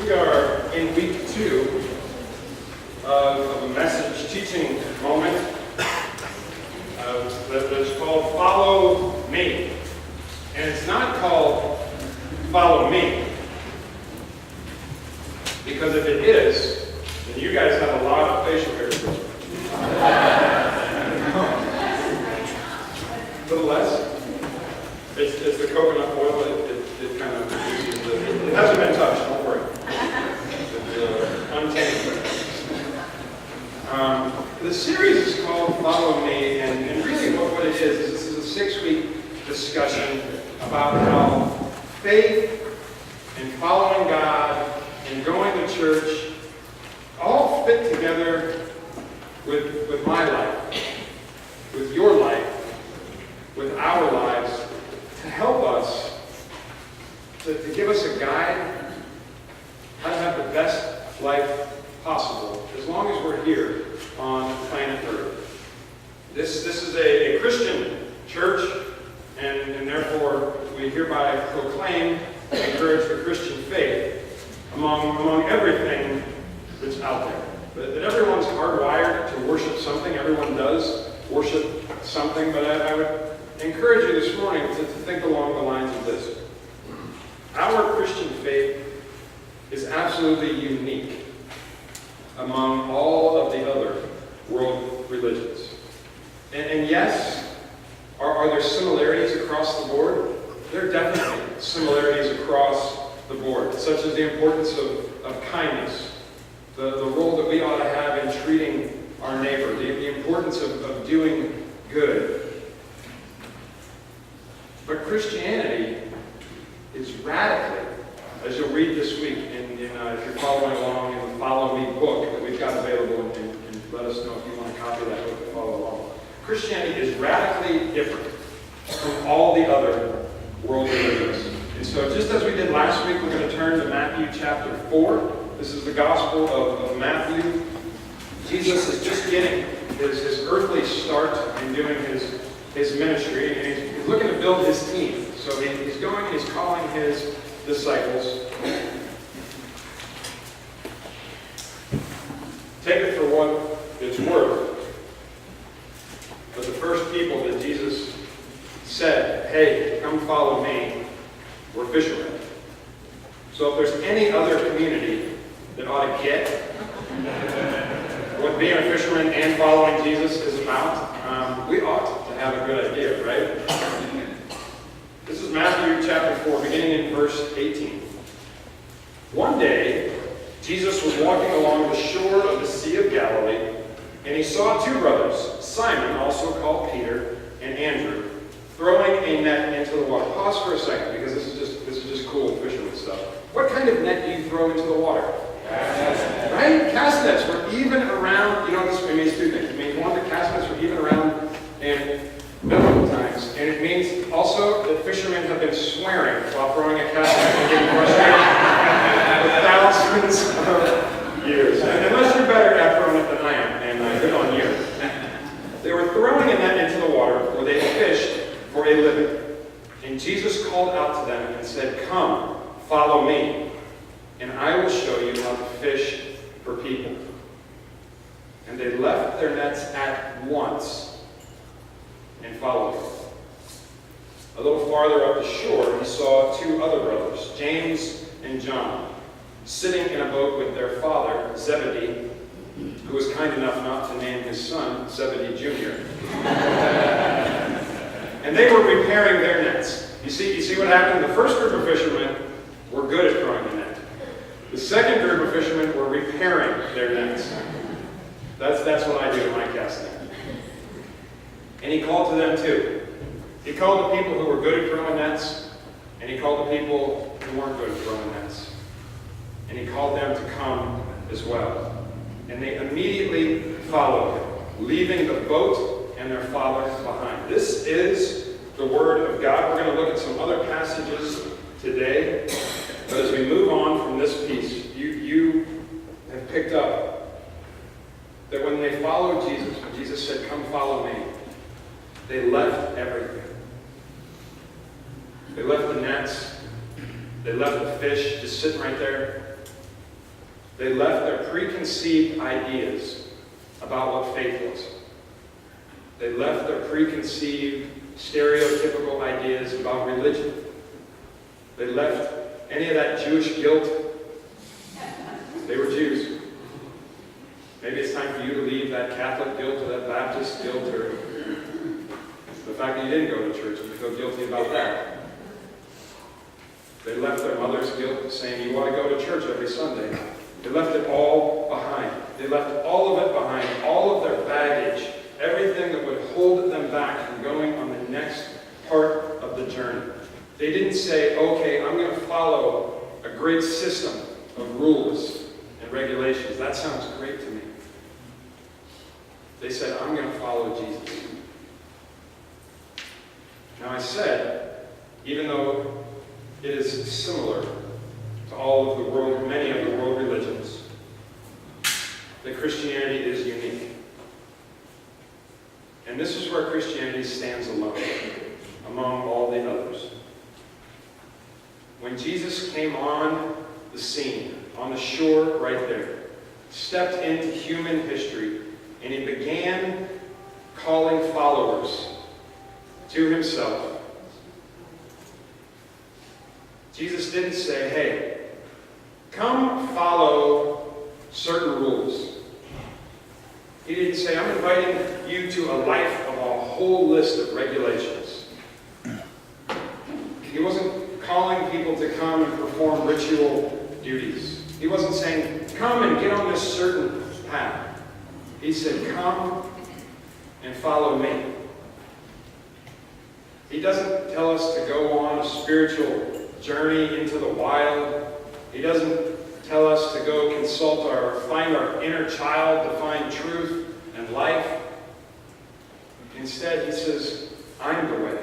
We are in week 2 of a message teaching moment that is called Follow Me. And it's not called Follow Me, because if it is, then you guys have a lot of facial hair. A little less. It's the coconut oil. It kind of reduces the. It hasn't been touched. Don't worry. It's untainted. The series is called Follow Me, and really what it is this is a 6-week discussion about how faith and following God and going to church all fit together with my life, with your life, with our lives, to help us, to give us a guide how to have the best life possible, as long as we're here on planet Earth. This is a Christian church, and therefore we hereby proclaim and encourage the Christian faith among everything that's out there. That everyone's hardwired to worship something. Everyone does worship something, but I would encourage you this morning to think along the lines of this. Our Christian faith is absolutely unique among all of the other world religions. And yes, are there similarities across the board? There are definitely similarities across the board, such as the importance of kindness, the role that we ought to have in treating our neighbor, the importance of doing good. But Christianity is radically, as you'll read this week, if you're following along in the Follow Me book that we've got available, and let us know if you want a copy of that book to follow along. Christianity is radically different from all the other world religions. And so just as we did last week, we're going to turn to Matthew chapter 4. This is the Gospel of Matthew. Jesus is just getting his earthly start in doing his ministry, and he's looking to build his team. So he's going and he's calling his disciples. Take it for what it's worth. But the first people that Jesus said, "Hey, come follow me," were fishermen. So if there's any other community that ought to get what being a fisherman and following Jesus is about, we ought to have a good idea, right? This is Matthew chapter 4, beginning in verse 18. One day, Jesus was walking along the shore of the Sea of Galilee, and he saw 2 brothers, Simon, also called Peter, and Andrew, throwing a net into the water. Pause for a second, because this is just cool fisherman stuff. What kind of net do you throw into the water? Right? Cast nets were even around, it means 2 things. It means, one, the cast nets were even around in biblical times. And it means also that fishermen have been swearing while throwing a cast net and getting frustrated for thousands of years. And unless you're better at throwing it than I am, and good on you. They were throwing a net into the water where they fished for a living. And Jesus called out to them and said, "Come, follow me, and I will show you how to fish for people." And they left their nets at once and followed him. A little farther up the shore, he saw 2 other brothers, James and John, sitting in a boat with their father, Zebedee, who was kind enough not to name his son Zebedee Jr. And they were repairing their nets. You see what happened? The first group of fishermen were good at throwing the net. The second group of fishermen were repairing their nets. That's what I do in my cast net. And he called to them too. He called the people who were good at throwing nets, and he called the people who weren't good at throwing nets. And he called them to come as well. And they immediately followed him, leaving the boat and their father behind. This is the word of God. We're going to look at some other passages today. But as we move on from this piece, you have picked up that when they followed Jesus, when Jesus said, "Come follow me," they left everything. They left the nets. They left the fish just sitting right there. They left their preconceived ideas about what faith was. They left their preconceived, stereotypical ideas about religion. They left any of that Jewish guilt. They were Jews. Maybe it's time for you to leave that Catholic guilt or that Baptist guilt or the fact that you didn't go to church and you feel guilty about that. They left their mother's guilt saying you ought to go to church every Sunday. They left it all behind. They left all of it behind, all of their baggage, everything that would hold them back from going on the next part of the journey. They didn't say, okay, I'm going to follow a great system of rules and regulations. That sounds great to me. They said, I'm going to follow Jesus. Now I said, even though it is similar to all of the world, many of the world religions, that Christianity is unique. And this is where Christianity stands alone among all the others. When Jesus came on the scene, on the shore right there, stepped into human history, and he began calling followers to himself, Jesus didn't say, hey, come follow certain rules. He didn't say, I'm inviting you to a life of a whole list of regulations. He wasn't calling people to come and perform ritual duties. He wasn't saying, come and get on this certain path. He said, come and follow me. He doesn't tell us to go on a spiritual journey into the wild. He doesn't tell us to go find our inner child to find truth and life. Instead, he says, I'm the way.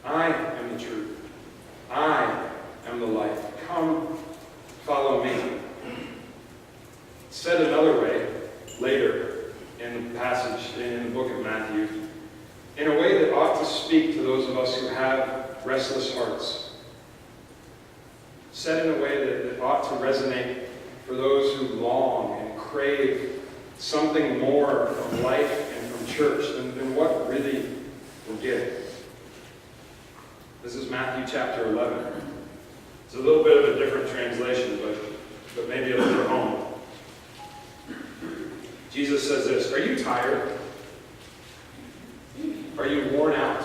I am the truth. I am the life. Come, follow me. Said another way, later in the passage in the book of Matthew, in a way that ought to speak to those of us who have restless hearts. Said in a way that ought to resonate for those who long and crave something more from life and from church than what really we're getting. This is Matthew chapter 11. It's a little bit of a different translation, but maybe it'll hit home. Jesus says this, are you tired? Are you worn out?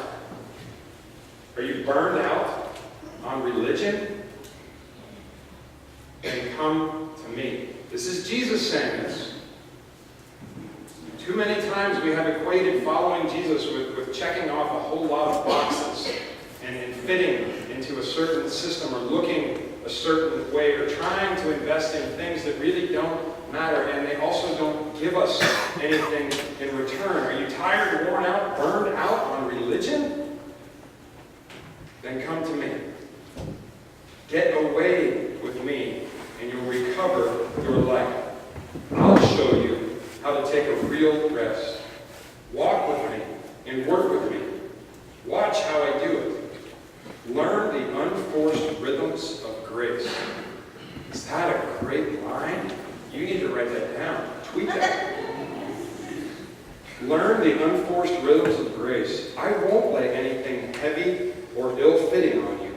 Are you burned out on religion? Then come to me. This is Jesus saying this. Too many times we have equated following Jesus with checking off a whole lot of boxes and fitting into a certain system or looking a certain way or trying to invest in things that really don't matter, and they also don't give us anything in return. Are you tired, worn out, burned out on religion? Then come to me. Get away with me, and you'll recover your life. I'll show you how to take a real rest. Walk with me and work with me. Watch how I do it. Learn the unforced rhythms of grace. Is that a great line? You need to write that down. Tweet that. Learn the unforced rhythms of grace. I won't lay anything heavy or ill-fitting on you.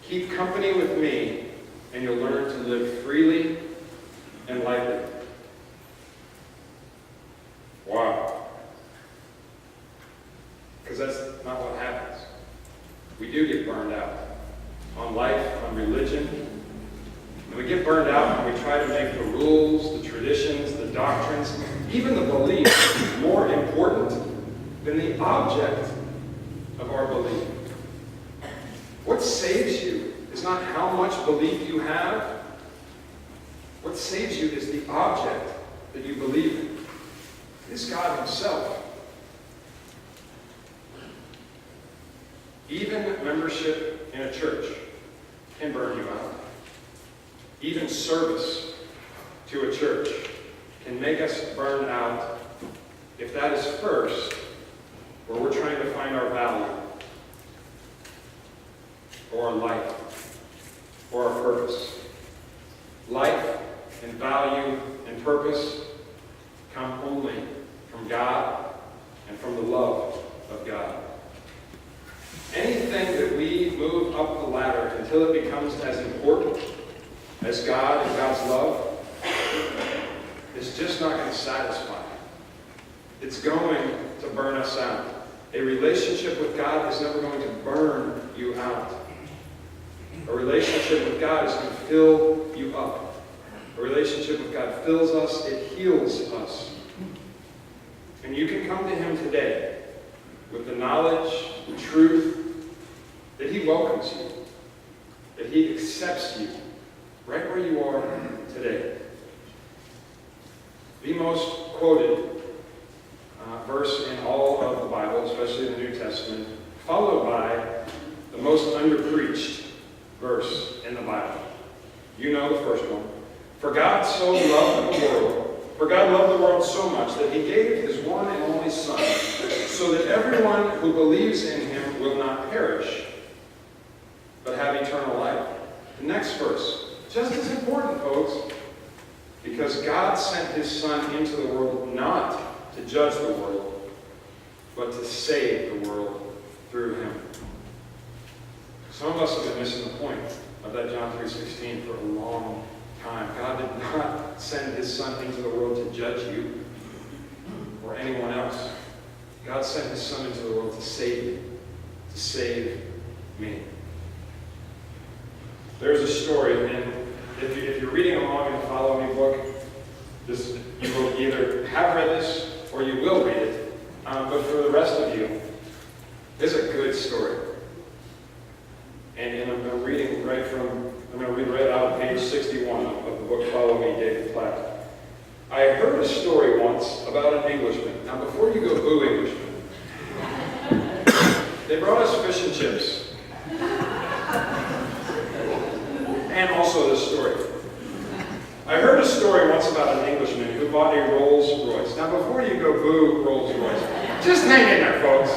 Keep company with me, and you'll learn to live freely and lightly. Wow. Because that's not what happens. We do get burned out on life, on religion. And we get burned out when we try to make the rules, the traditions, the doctrines, even the beliefs more important than the object of our belief. What saves you is not how much belief you have. What saves you is the object that you believe in. It is God himself. Even membership in a church can burn you out. Even service to a church can make us burn out if that is first where we're trying to find our value or our life or our purpose. life and value and purpose come only from God and from the love of God. Anything that we move up the ladder until it becomes as important as God and God's love is just not going to satisfy. It's going to burn us out. A relationship with God is never going to burn you out. A relationship with God is going to fill you up. A relationship with God fills us, it heals us. And you can come to Him today with the knowledge, the truth, that He welcomes you, that He accepts you right where you are today. The most quoted verse in all of the Bible, especially the New Testament, followed by the most underpreached verse in the Bible. You know the first one. For God loved the world so much that He gave His one and only Son, so that everyone who believes in Him will not perish, but have eternal life. The next verse, just as important, folks, because God sent His Son into the world not to judge the world, but to save the world through Him. Some of us have been missing the point of that John 3:16 for a long time. God did not send His Son into the world to judge you or anyone else. God sent His Son into the world to save you, to save me. There's a story, and if you're reading along in the Follow Me book, you will either have read this or you will read it. But for the rest of you, it's a good story. And I'm going to read right out of page 61 of the book Follow Me, David Platt. I heard a story once about an Englishman. Now, before you go boo Englishman, they brought us fish and chips. And also this story. I heard a story once about an Englishman who bought a Rolls Royce. Now, before you go boo Rolls Royce, just hang in there, folks.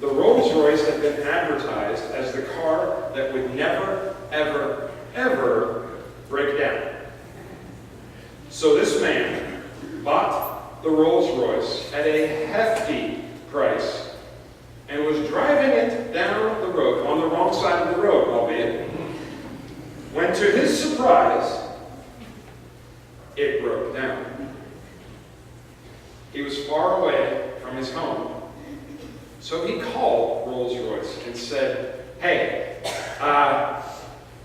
The Rolls Royce had been advertised as the car that would never, ever, ever break down. So this man bought the Rolls Royce at a hefty price and was driving it down the road, on the wrong side of the road, albeit, when to his surprise, it broke down. He was far away from his home. So he called Rolls-Royce and said, hey,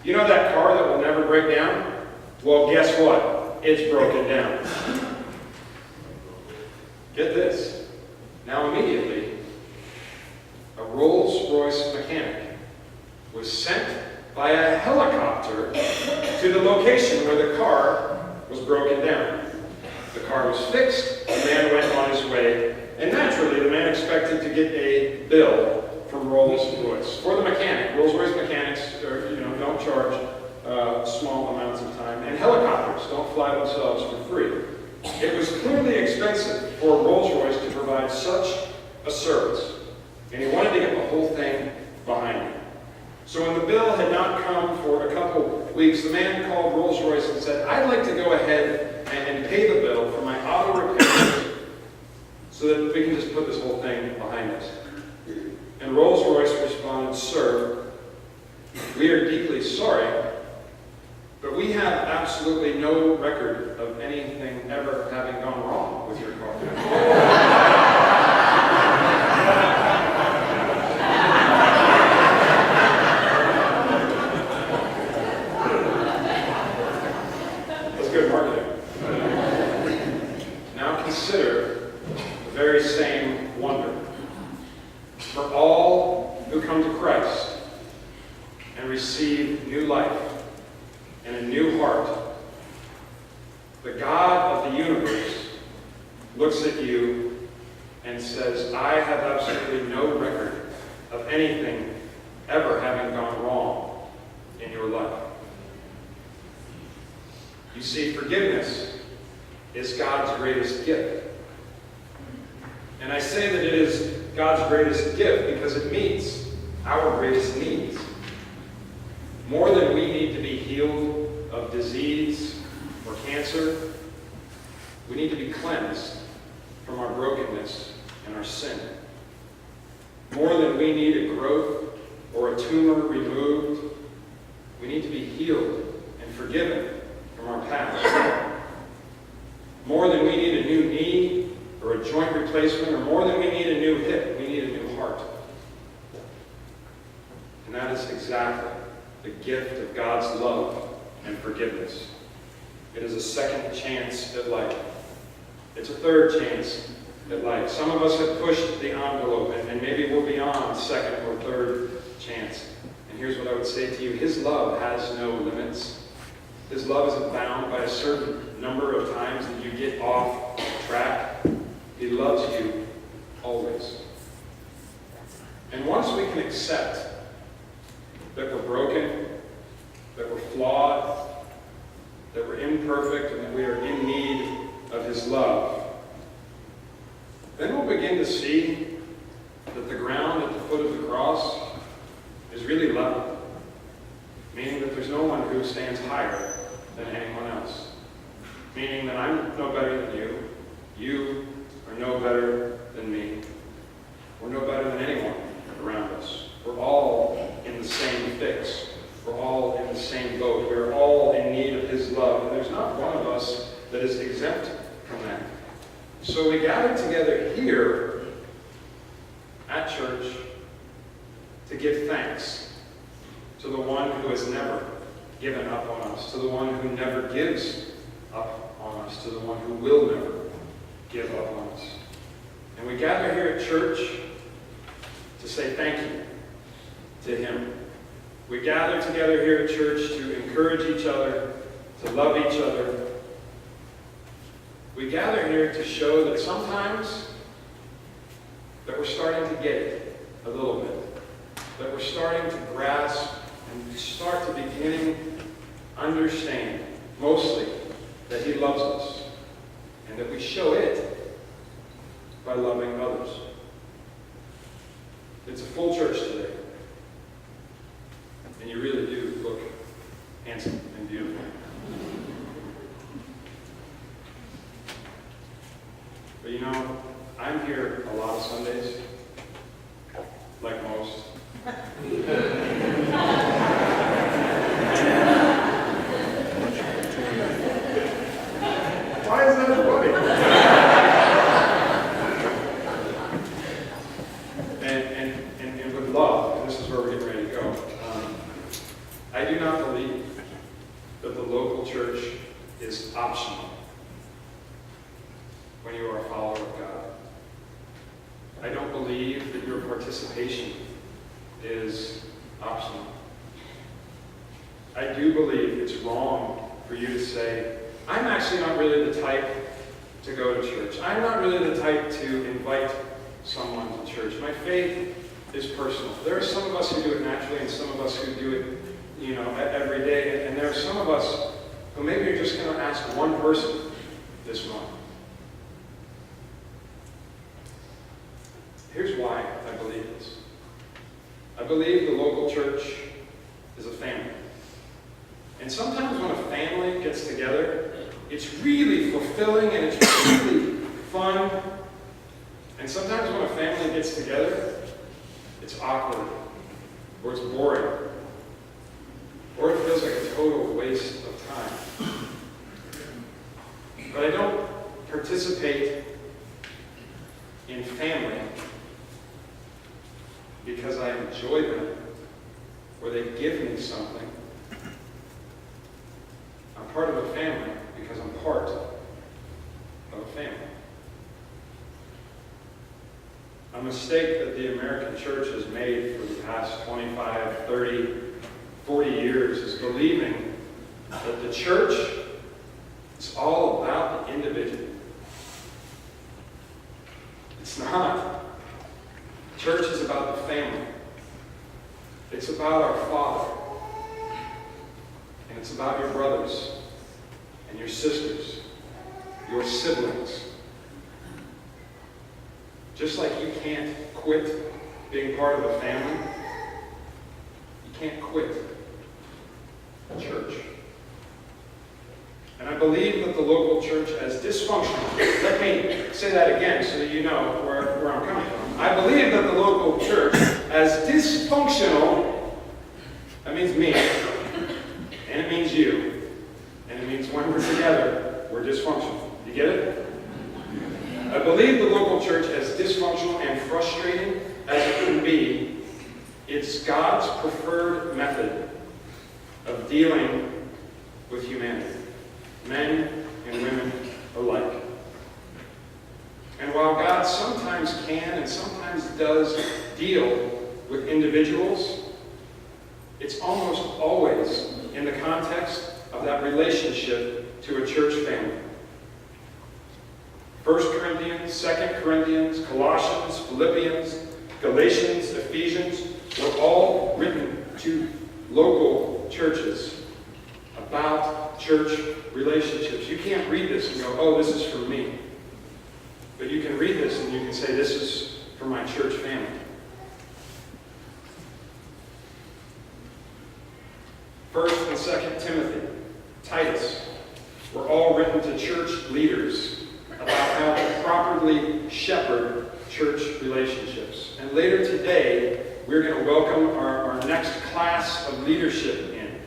you know that car that will never break down? Well, guess what? It's broken down. Get this. Now immediately, a Rolls-Royce mechanic was sent by a helicopter to the location where the car was broken down. The car was fixed, the man went on his way, and naturally the man expected to get a bill from Rolls-Royce. For the mechanic, Rolls-Royce mechanics don't charge small amounts of time, and helicopters don't fly themselves for free. It was clearly expensive for Rolls-Royce to provide such a service, and he wanted to get the whole thing behind him. So when the bill had not come for a couple weeks, the man called Rolls-Royce and said, I'd like to go ahead and pay the bill for my auto repairs so that we can just put this whole thing behind us. And Rolls-Royce responded, sir, we are deeply sorry, but we have absolutely no record of anything ever having gone wrong with your car. Consider the very same wonder. For all who come to Christ and receive new life and a new heart, the God of the universe looks at you and says, I have absolutely no record of anything ever having gone wrong in your life. You see, forgiveness is God's greatest gift. And I say that it is God's greatest gift because it meets our greatest needs. More than we need to be healed of of disease or cancer, we need to be cleansed from our brokenness and our sin. More than we need a growth or a tumor removed, we need to be healed and forgiven from our past. More than we need a new knee or a joint replacement, or more than we need a new hip, we need a new heart. And that is exactly the gift of God's love and forgiveness. It is a second chance at life. It's a third chance at life. Some of us have pushed the envelope, and maybe we're beyond second or third chance. And here's what I would say to you. His love has no limits. His love isn't bound by a certain number of times that you get off track. He loves you always. And once we can accept that we're broken, that we're flawed, that we're imperfect, and that we are in need of His love, then we'll begin to see that the ground at the foot of the cross is really level, meaning that there's no one who stands higher than anyone else, meaning that I'm no better than you, you are no better than me, we're no better than anyone around us. We're all in the same fix. We're all in the same boat. We're all in need of His love. And there's not one of us that is exempt from that. So we gather together here at church to give thanks to the one who has never given up on us, to the one who never gives up on us, to the one who will never give up on us. And we gather here at church to say thank you to Him. We gather together here at church to encourage each other, to love each other. We gather here to show that sometimes that we're starting to get it a little bit, that we're starting to grasp and start to beginning understand, mostly, that He loves us, and that we show it by loving others. It's a full church today. And you really do look handsome and beautiful. But you know, I'm here a lot of Sundays, like most. Why is that funny? And with love, and this is where we're getting ready to go, I do not believe that the local church is optional when you are a follower of God. I don't believe that your participation is optional. I do believe it's wrong for you to say, I'm actually not really the type to go to church. I'm not really the type to invite someone to church. My faith is personal. There are some of us who do it naturally and some of us who do it every day. And there are some of us who maybe you're just going to ask one person this month. Here's why I believe this. I believe the local church is a family. And sometimes when a family gets together, it's really fulfilling and it's really fun. And sometimes when a family gets together, it's awkward, or it's boring, or it feels like a total waste of time. But I don't participate in family because I enjoy them or they give me something. I'm part of a family because I'm part of a family. A mistake that the American church has made for the past 25, 30, 40 years is believing that the church is all about the individual. It's not. Church is about the family. It's about our Father. And it's about your brothers and your sisters, your siblings. Just like you can't quit being part of a family, you can't quit church. And I believe that the local church as dysfunctional. Let me say that again so that you know where I'm coming from. I believe that the local church as dysfunctional, that means me, and it means you, and it means when we're together, we're dysfunctional. You get it? I believe the local church as dysfunctional and frustrating as it can be, it's God's preferred method of dealing with humanity, men and women alike. And while God sometimes can and sometimes does deal with individuals, it's almost always in the context of that relationship to a church family. 1 Corinthians, 2 Corinthians, Colossians, Philippians, Galatians, Ephesians were all written to local churches about church relationships. You can't read this and go, oh, this is for me. But you can read this and you can say, this is for my church family. 1 and 2 Timothy, Titus were all written to church leaders about how to properly shepherd church relationships. And later today, we're going to welcome our next class of leadership in,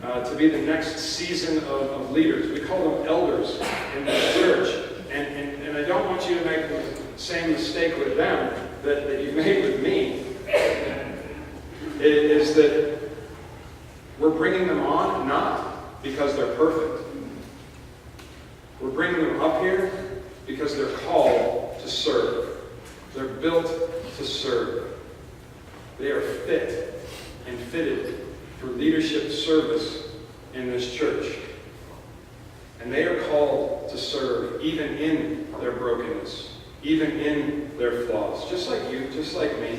to be the next season of leaders. We call them elders in the church. And I don't want you to make the same mistake with them that you've made with me. It is that we're bringing them on not because they're perfect. We're bringing them up here because they're called to serve. They're built to serve. They are fit and fitted for leadership service in this church. And they are called to serve even in their brokenness, even in their flaws. Just like you, just like me.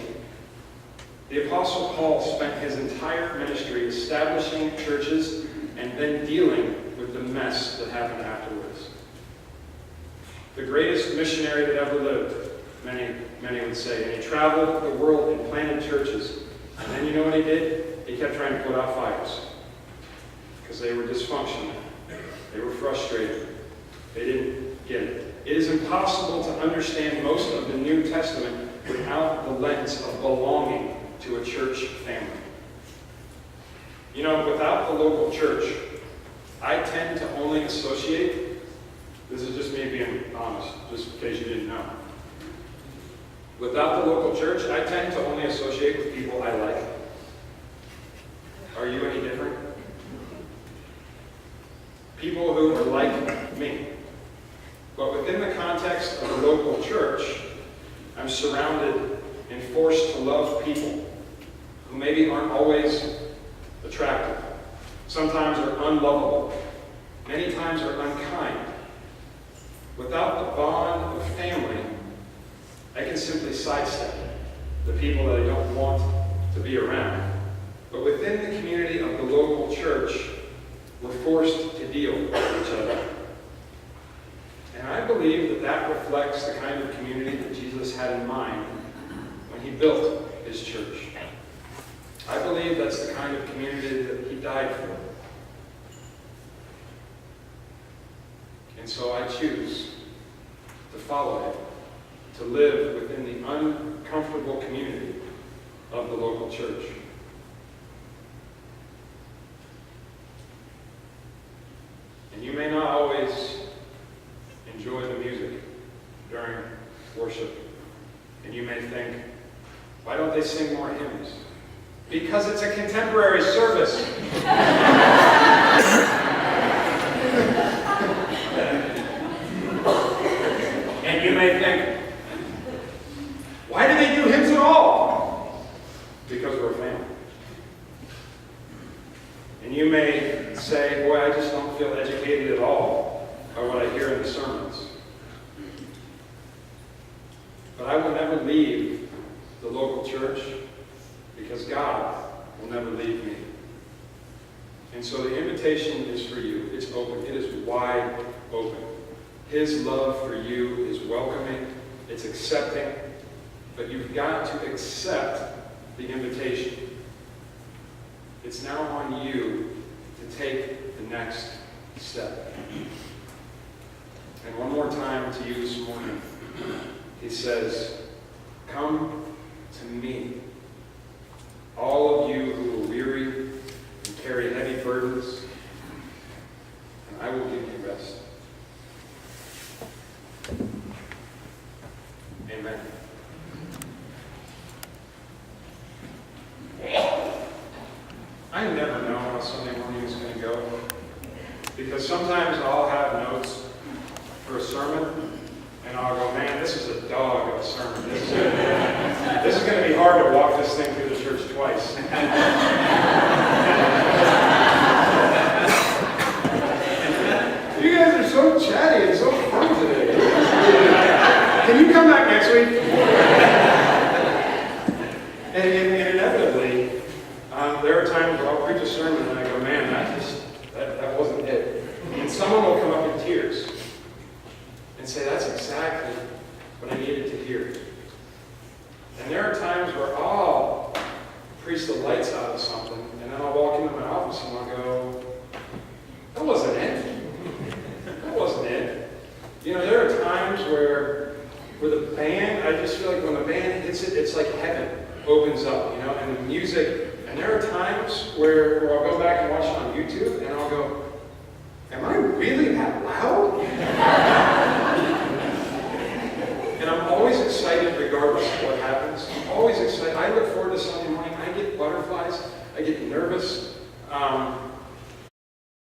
The Apostle Paul spent his entire ministry establishing churches and then dealing with the mess that happened afterwards. The greatest missionary that ever lived, many would say. And he traveled the world and planted churches. And then you know what he did? He kept trying to put out fires. Because they were dysfunctional. They were frustrated. They didn't get it. It is impossible to understand most of the New Testament without the lens of belonging to a church family. You know, without the local church, I tend to only associate, this is just me being honest, just in case you didn't know. Without the local church, I tend to only associate with people I like. Are you any different? People who are like me. But within the context of a local church, I'm surrounded and forced to love people who maybe aren't always attractive, sometimes are unlovable, many times are unkind. Without the bond of family, I can simply sidestep the people that I don't want to be around. But within the community of the local church, we're forced to deal with each other. And I believe that that reflects the kind of community that Jesus had in mind when he built his church. I believe that's the kind of community that he died for. And so I choose to follow him, to live within the uncomfortable community of the local church. And you may not always enjoy the music during worship. And you may think, why don't they sing more hymns? Because it's a contemporary service. And you may think, why do they do hymns at all? Because we're a family. And you may say, boy, I just don't feel educated at all by what I hear in the sermons. But I will never leave the local church because God will never leave me. And so the invitation is for you. It's open. It is wide open. His love for you is welcoming. It's accepting. But you've got to accept the invitation. It's now on you to take the next step. And one more time to you this morning, he says, come to me, all of you who are weary and carry heavy burdens, and I will give you rest. Amen. I never know how Sunday morning is going to go, because sometimes I'll have notes for a sermon, and I'll go, man, this is a dog of a sermon. This is going to be hard to walk this thing through the church twice. You guys are so chatty and so fun today. Can you come back next week? And inevitably, there are times where I'll preach a sermon and I go, man, that wasn't it. And someone will come up in tears and say, that's exactly what I needed to hear. And there are times where I'll preach the lights out of something, and then I'll walk into my office and I'll go, that wasn't it. That wasn't it. You know, there are times where the band, I just feel like when the band hits it, it's like heaven opens up, you know, and the music. And there are times where I'll go back and watch it on YouTube, and I'll go, am I really that loud? And I'm always excited regardless of what happens. I'm always excited. I look forward to Sunday morning. I get butterflies. I get nervous.